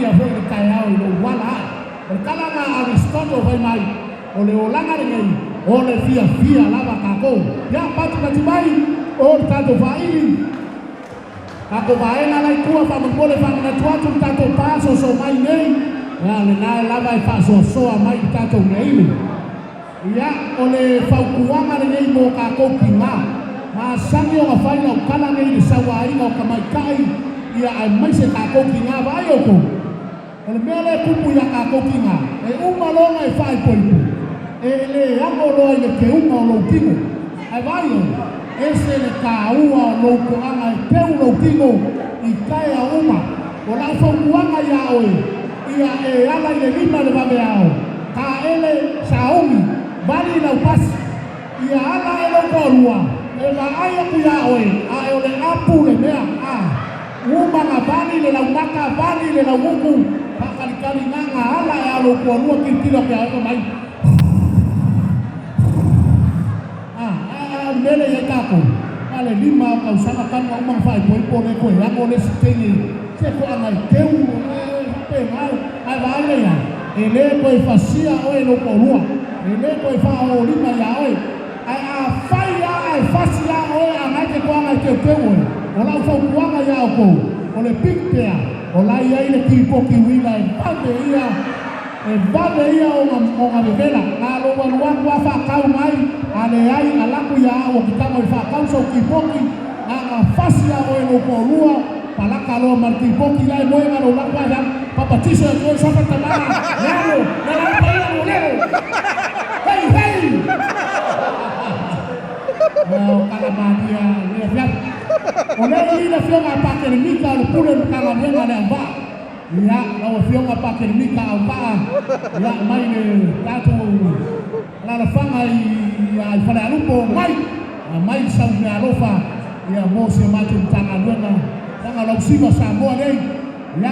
ia foi le kai au lo wala o kala nga Aristotle vai mai o le olanga le ngai o le fia lava kako ya patu na tibai o tato vai kako vai na lai tua pa mo le fa na tua tu tato paso so mai nei ya le na lava i paso so mai tato nei ya o le faukuanga le ngai mo kako kinga ma sangi o fai na kala ngai le sawai no kamai kai ia ai mai se kako kinga vai o ko ele mele kupu ya kako kinga e uma longa e fai poipo ele amo lo ele ke uma lo kingo ai vai ese le kaua lo ko anga e peu lo kingo i kai a uma o la fo kuanga ya oi ia e ala le lima le va beao ka ele saumi bali na pas ia ala ele korua e va ai ku ya oi a ele apu le mea a uma na bali le la maka bali le la wuku kali nanga ala ya lo korua kitilo ke ai mai mele ya kako ale lima au sana kan mau mafai po le ko ya ko le steni se ko ana teu pe mal ai vale ya ele ko facia o lo korua ele ko fa o lima ya o ai a fai ya ai facia o ana ke ko ana ke teu o la fa kuanga ya ko o le pictea o la ya ile ki po ki wila e vale ia o ngavela na lo wa fa kau mai ale ai ala ku ya o kitamo fa kau so kipoki na fasia o lo korua pala kalo mar kipoki lai mo ngaro la kwa ya papatiso e so fa tamara lero na la paia mo lero hey o kala madia le ya o le ina fiona pa ke mika le pule kala venga le amba ya lawa fiona pa ke mika au pa ya mai ne tatu la fanga ya fala alupo mai sa me alofa ya mo se matu tanga luena tanga lo sima sa mo nei